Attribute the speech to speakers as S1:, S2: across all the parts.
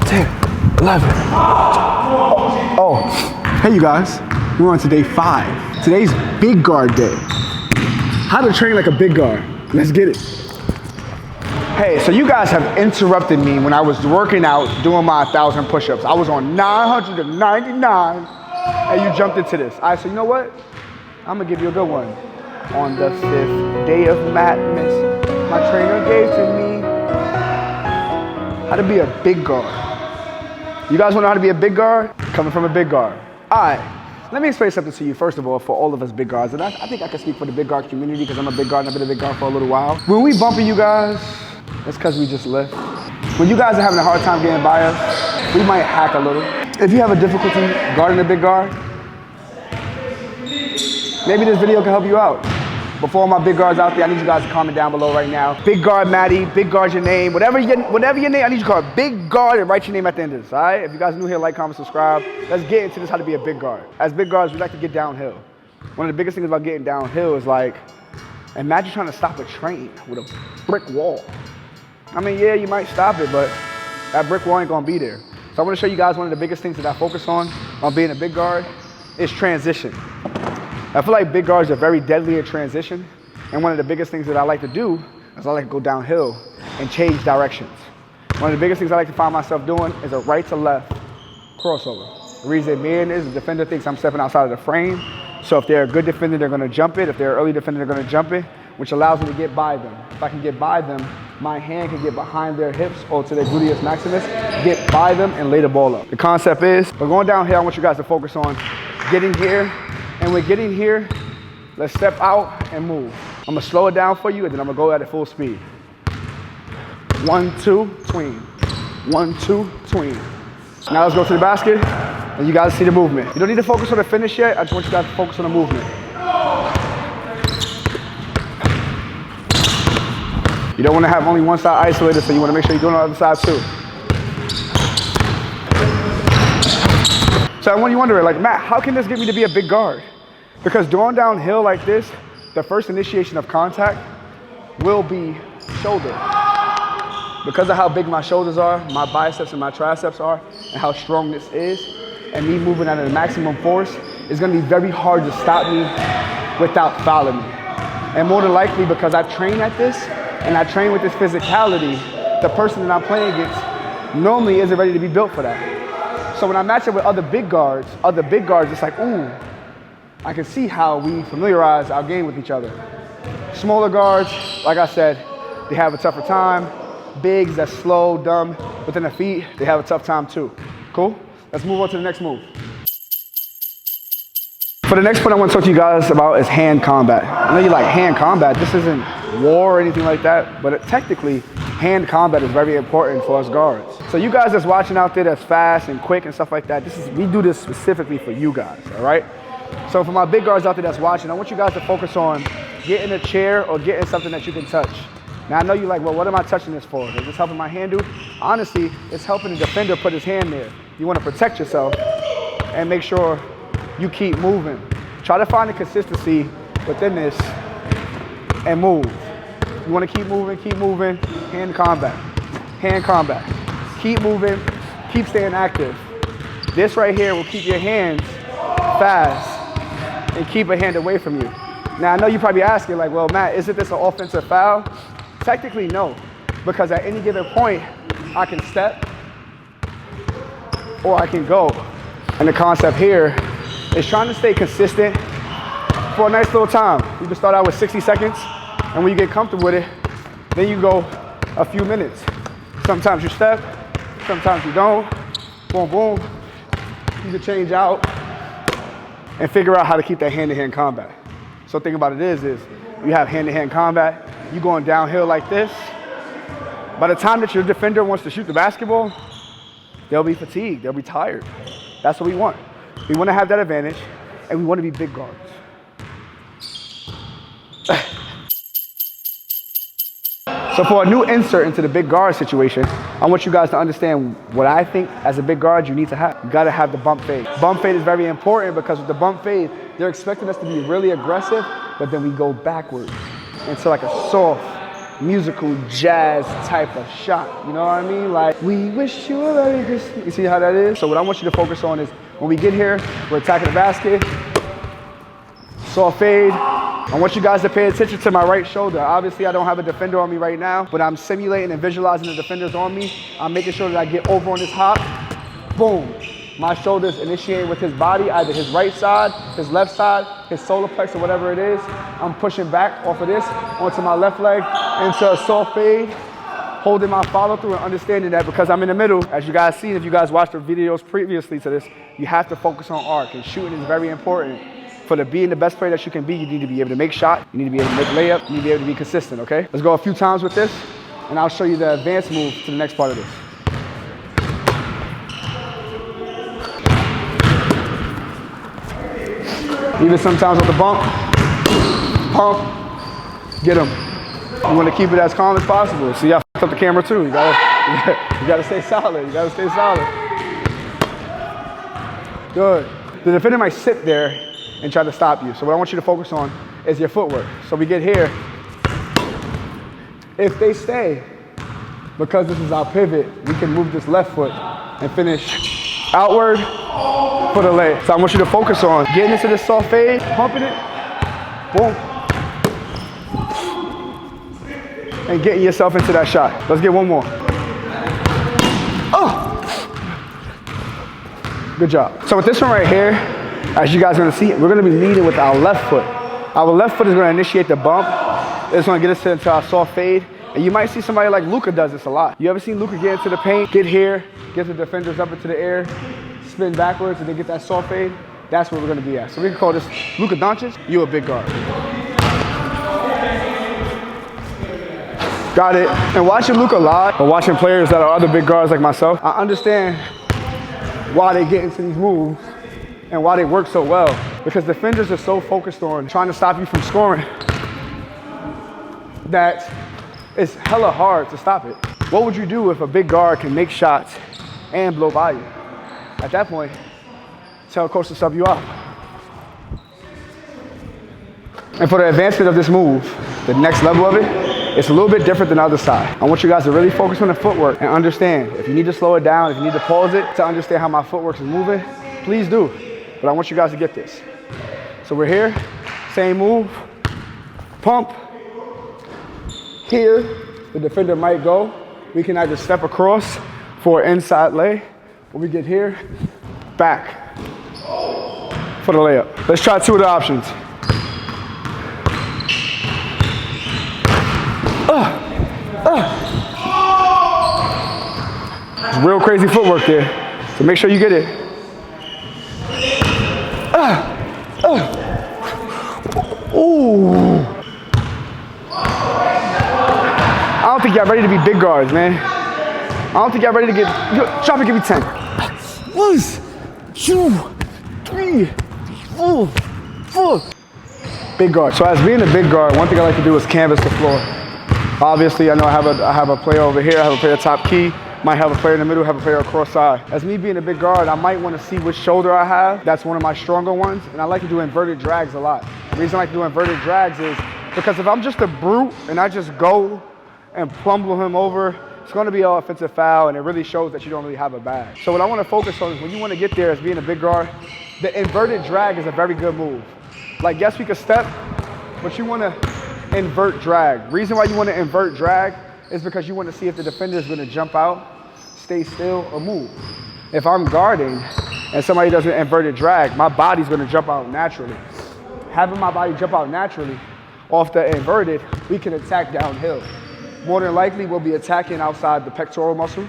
S1: 10, 11. Oh, hey you guys. We're on to day 5. Today's big guard day. How to train like a big guard. Let's get it. Hey, so you guys have interrupted me when I was working out doing my 1,000 push-ups. I was on 999 and you jumped into this. All right, so you know what? I'm gonna give you a good one. On the 5th day of madness, my trainer gave to me how to be a big guard. You guys wanna know how to be a big guard? Coming from a big guard. All right. Let me explain something to you, first of all, for all of us big guards. And I think I can speak for the big guard community because I'm a big guard and I've been a big guard for a little while. When we bumping you guys, it's because we just lift. When you guys are having a hard time getting by us, we might hack a little. If you have a difficulty guarding a big guard, maybe this video can help you out. Before all my big guards out there, I need you guys to comment down below right now. Big guard Matty, big guard your name, whatever your name, I need you to call it big guard and write your name at the end of this, all right? If you guys are new here, like, comment, subscribe. Let's get into this, how to be a big guard. As big guards, we like to get downhill. One of the biggest things about getting downhill is like, imagine trying to stop a train with a brick wall. I mean, yeah, you might stop it, but that brick wall ain't gonna be there. So I wanna show you guys one of the biggest things that I focus on being a big guard is transition. I feel like big guards are very deadly at transition. And one of the biggest things that I like to do is I like to go downhill and change directions. One of the biggest things I like to find myself doing is a right to left crossover. The reason being is the defender thinks I'm stepping outside of the frame. So if they're a good defender, they're gonna jump it. If they're an early defender, they're gonna jump it, which allows me to get by them. If I can get by them, my hand can get behind their hips or to their gluteus maximus, get by them and lay the ball up. The concept is, we're going downhill, I want you guys to focus on getting here. And we're getting here, let's step out and move. I'm gonna slow it down for you and then I'm gonna go at it full speed. 1, 2, tween. 1, 2, tween. Now let's go to the basket and you guys see the movement. You don't need to focus on the finish yet, I just want you guys to focus on the movement. You don't wanna have only one side isolated, so you wanna make sure you're doing on the other side too. So when you're wondering, like, Matt, how can this get me to be a big guard? Because going downhill like this, the first initiation of contact will be shoulder. Because of how big my shoulders are, my biceps and my triceps are, and how strong this is, and me moving at a maximum force, it's gonna be very hard to stop me without fouling me. And more than likely, because I train at this, and I train with this physicality, the person that I'm playing against normally isn't ready to be built for that. So when I match up with other big guards, it's like, ooh, I can see how we familiarize our game with each other. Smaller guards, like I said, they have a tougher time. Bigs that's slow, dumb, within the feet, they have a tough time too. Cool? Let's move on to the next move. For the next point I want to talk to you guys about is hand combat. I know you're like, hand combat? This isn't war or anything like that, but technically, hand combat is very important for us guards. So you guys that's watching out there that's fast and quick and stuff like that, we do this specifically for you guys, all right? So for my big guards out there that's watching, I want you guys to focus on getting a chair or getting something that you can touch. Now I know you're like, well, what am I touching this for? Is this helping my hand do? Honestly, it's helping the defender put his hand there. You want to protect yourself and make sure you keep moving. Try to find the consistency within this and move. You want to keep moving, hand combat, hand combat. Keep moving, keep staying active. This right here will keep your hands fast and keep a hand away from you. Now I know you're probably asking like, well, Matt, isn't this an offensive foul? Technically, no, because at any given point, I can step or I can go. And the concept here is trying to stay consistent for a nice little time. You can start out with 60 seconds, and when you get comfortable with it, then you go a few minutes. Sometimes you step, sometimes you don't. Boom, boom. You can change out and figure out how to keep that hand-to-hand combat. So the thing about it is you have hand-to-hand combat, you going downhill like this. By the time that your defender wants to shoot the basketball, they'll be fatigued, they'll be tired. That's what we want. We want to have that advantage, and we want to be big guards. So for a new insert into the big guard situation, I want you guys to understand what I think as a big guard you need to have. You gotta have the bump fade. Bump fade is very important because with the bump fade, they're expecting us to be really aggressive, but then we go backwards into like a soft musical jazz type of shot. You know what I mean? Like, we wish you a Merry Christmas. You see how that is? So what I want you to focus on is when we get here, we're attacking the basket. Soft fade. I want you guys to pay attention to my right shoulder. Obviously, I don't have a defender on me right now, but I'm simulating and visualizing the defenders on me. I'm making sure that I get over on this hop. Boom. My shoulders initiating with his body, either his right side, his left side, his solar plex, or whatever it is. I'm pushing back off of this onto my left leg into a soft fade, holding my follow through and understanding that because I'm in the middle, as you guys seen, if you guys watched the videos previously to this, you have to focus on arc, and shooting is very important. For the being the best player that you can be, you need to be able to make shot, you need to be able to make layup, you need to be able to be consistent, okay? Let's go a few times with this, and I'll show you the advanced move to the next part of this. Even sometimes with the bump, pump, get them. You want to keep it as calm as possible. See, I f***ed up the camera too. You gotta stay solid. You gotta stay solid. Good. The defender might sit there and try to stop you. So what I want you to focus on is your footwork. So we get here. If they stay, because this is our pivot, we can move this left foot and finish outward for the leg. So I want you to focus on getting into this soft fade, pumping it, boom, and getting yourself into that shot. Let's get one more. Oh! Good job. So with this one right here, as you guys are gonna see, we're gonna be leading with our left foot. Our left foot is gonna initiate the bump. It's gonna get us into our soft fade. And you might see somebody like Luka does this a lot. You ever seen Luka get into the paint, get here, get the defenders up into the air, spin backwards, and then get that soft fade? That's where we're gonna be at. So we can call this Luka Doncic, you a big guard. Got it. And watching Luka live, or watching players that are other big guards like myself, I understand why they get into these moves and why they work so well. Because defenders are so focused on trying to stop you from scoring that it's hella hard to stop it. What would you do if a big guard can make shots and blow by you? At that point, tell a coach to sub you out. And for the advancement of this move, the next level of it, it's a little bit different than the other side. I want you guys to really focus on the footwork and understand. If you need to slow it down, if you need to pause it to understand how my footwork is moving, please do. But I want you guys to get this. So we're here, same move, pump. Here, the defender might go. We can either step across for an inside lay, or we get here, back for the layup. Let's try two of the options. It's real crazy footwork there, so make sure you get it. Ooh. I don't think y'all ready to be big guards, man. I don't think y'all ready to get, Chopper, give me 10. 1, 2, 3, 4, 4. Big guard. So as being a big guard, one thing I like to do is canvas the floor. Obviously, I know I have a player over here, I have a player top key, might have a player in the middle, have a player across side. As me being a big guard, I might want to see which shoulder I have. That's one of my stronger ones, and I like to do inverted drags a lot. The reason I like to do inverted drags is because if I'm just a brute and I just go and plumble him over, it's going to be an offensive foul, and it really shows that you don't really have a bag. So what I want to focus on is when you want to get there as being a big guard, the inverted drag is a very good move. Like, yes, we could step, but you want to invert drag. Reason why you want to invert drag is because you want to see if the defender is going to jump out, stay still, or move. If I'm guarding and somebody does an inverted drag, my body's going to jump out naturally. Having my body jump out naturally off the inverted, we can attack downhill. More than likely, we'll be attacking outside the pectoral muscle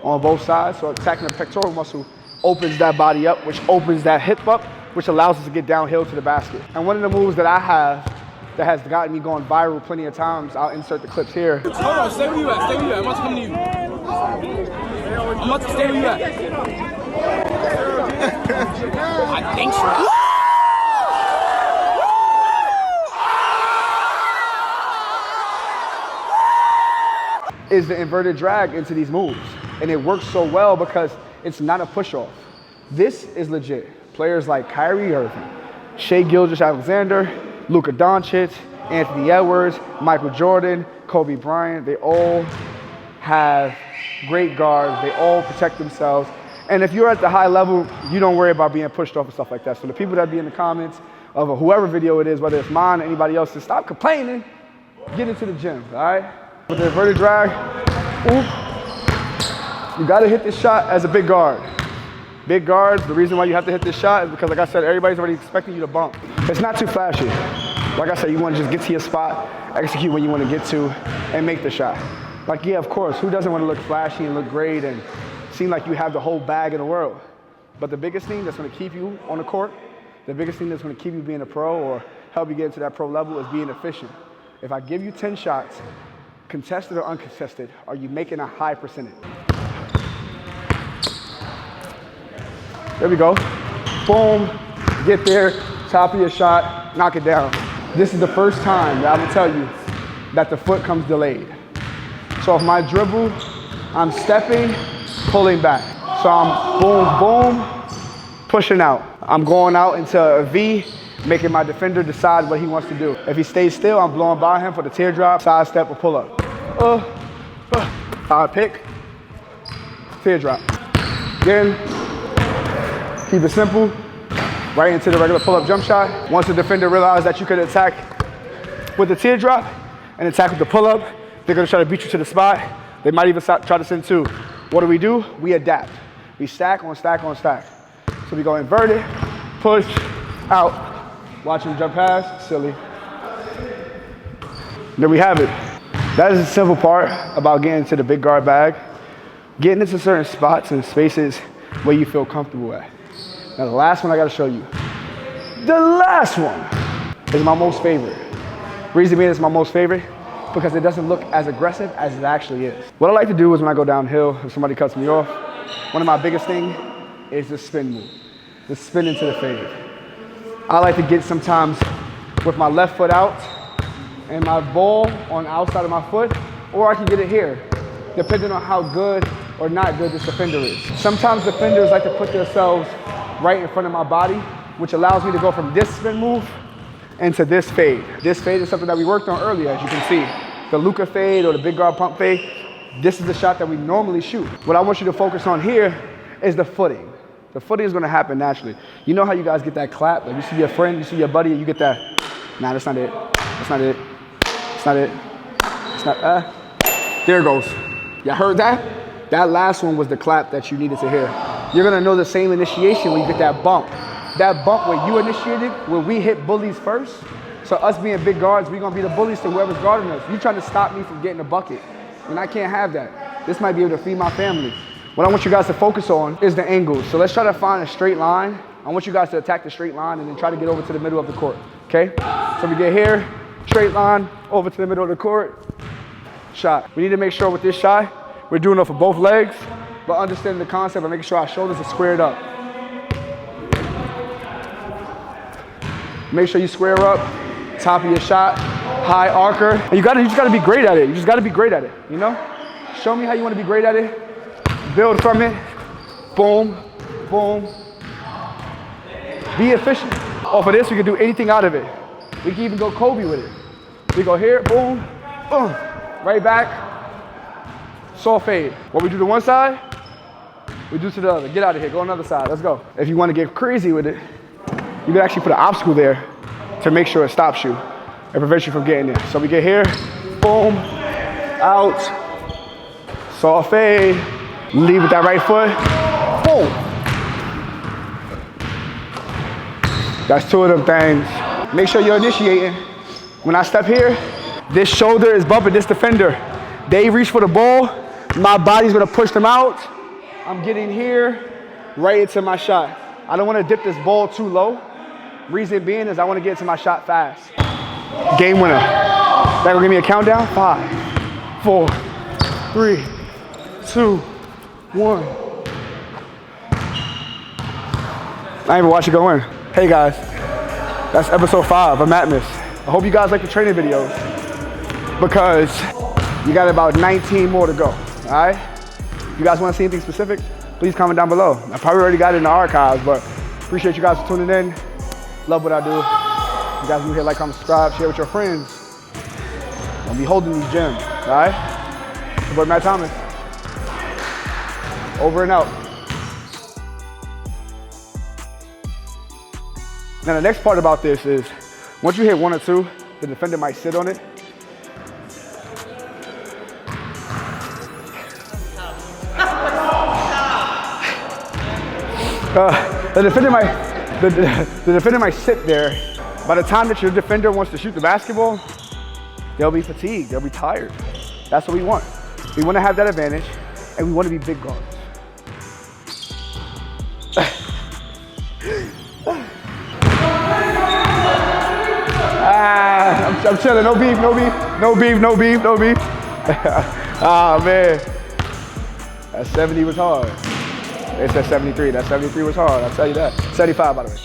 S1: on both sides. So attacking the pectoral muscle opens that body up, which opens that hip up, which allows us to get downhill to the basket. And one of the moves that I have that has gotten me going viral plenty of times, I'll insert the clips here.
S2: Hold on, stay where you at, stay where you at. I'm about to come to you. I'm about to stay where you at. I think so.
S1: Is the inverted drag into these moves. And it works so well because it's not a push-off. This is legit. Players like Kyrie Irving, Shai Gilgeous-Alexander, Luka Doncic, Anthony Edwards, Michael Jordan, Kobe Bryant. They all have great guards. They all protect themselves. And if you're at the high level, you don't worry about being pushed off and stuff like that. So the people that be in the comments of whoever video it is, whether it's mine or anybody else's, stop complaining. Get into the gym, all right? With the inverted drag, you gotta hit this shot as a big guard. Big guard, the reason why you have to hit this shot is because, like I said, everybody's already expecting you to bump. It's not too flashy. Like I said, you wanna just get to your spot, execute when you wanna get to, and make the shot. Like, yeah, of course, who doesn't wanna look flashy and look great and seem like you have the whole bag in the world? But the biggest thing that's gonna keep you on the court, the biggest thing that's gonna keep you being a pro or help you get into that pro level is being efficient. If I give you 10 shots, contested or uncontested, are you making a high percentage? There we go. Boom, get there, top of your shot, knock it down. This is the first time that I will tell you that the foot comes delayed. So if my dribble, I'm stepping, pulling back. So I'm boom, boom, pushing out. I'm going out into a V, making my defender decide what he wants to do. If he stays still, I'm blowing by him for the teardrop, side step, or pull up. High pick, teardrop. Again, keep it simple, right into the regular pull-up jump shot. Once the defender realizes that you can attack with the teardrop and attack with the pull-up, they're gonna try to beat you to the spot. They might even try to send two. What do? We adapt. We stack on stack on stack. So we go inverted, push, out. Watch him jump past, silly. There we have it. That is the simple part about getting into the big guard bag. Getting into certain spots and spaces where you feel comfortable at. Now the last one I gotta show you. The last one is my most favorite. Reason being it's my most favorite, because it doesn't look as aggressive as it actually is. What I like to do is when I go downhill, if somebody cuts me off, one of my biggest things is the spin move. The spin into the fade. I like to get sometimes with my left foot out and my ball on the outside of my foot, or I can get it here, depending on how good or not good this defender is. Sometimes defenders like to put themselves right in front of my body, which allows me to go from this spin move into this fade. This fade is something that we worked on earlier, as you can see. The Luka fade or the big guard pump fade, this is the shot that we normally shoot. What I want you to focus on here is the footing. The footing is gonna happen naturally. You know how you guys get that clap? Like you see your friend, you see your buddy, and you get that, nah, that's not it. That's not it. That's not it. It's not, there it goes. Y'all heard that? That last one was the clap that you needed to hear. You're gonna know the same initiation when you get that bump. That bump where you initiated, where we hit bullies first. So us being big guards, we're gonna be the bullies to whoever's guarding us. You trying to stop me from getting a bucket, and I can't have that. This might be able to feed my family. What I want you guys to focus on is the angles. So let's try to find a straight line. I want you guys to attack the straight line and then try to get over to the middle of the court, okay? So we get here, straight line, over to the middle of the court, shot. We need to make sure with this shot, we're doing it for both legs, but understanding the concept of making sure our shoulders are squared up. Make sure you square up, top of your shot, high archer. And you just gotta be great at it. You just gotta be great at it, you know? Show me how you wanna be great at it. Build from it, boom, boom. Be efficient. Off of this, we can do anything out of it. We can even go Kobe with it. We go here, boom, boom, right back, soft fade. What we do to one side, we do to the other. Get out of here, go on the other side, let's go. If you wanna get crazy with it, you can actually put an obstacle there to make sure it stops you and prevents you from getting there. So we get here, boom, out, soft fade, lead with that right foot, boom. That's two of them things. Make sure you're initiating. When I step here, this shoulder is bumping this defender. They reach for the ball, my body's gonna push them out. I'm getting here, right into my shot. I don't wanna dip this ball too low. Reason being is I wanna get into my shot fast. Game winner. That gonna give me a countdown? 5, 4, 3, 2, 1. I ain't even watch it go in. Hey guys, that's episode 5 of Madness. I hope you guys like the training videos because you got about 19 more to go, all right? If you guys wanna see anything specific, please comment down below. I probably already got it in the archives, but appreciate you guys for tuning in. Love what I do. You guys new here, like, comment, subscribe, share with your friends. I'll be holding these gyms, all right? It's your boy Matt Thomas. Over and out. Now the next part about this is, once you hit 1 or 2, the defender might sit on it. The defender might sit there. By the time that your defender wants to shoot the basketball, they'll be fatigued, they'll be tired. That's what we want. We want to have that advantage, and we want to be big guards. I'm chilling, no beef, no beef, no beef, no beef, no beef. Ah, man. That 70 was hard. They said 73, that 73 was hard, I'll tell you that. 75, by the way.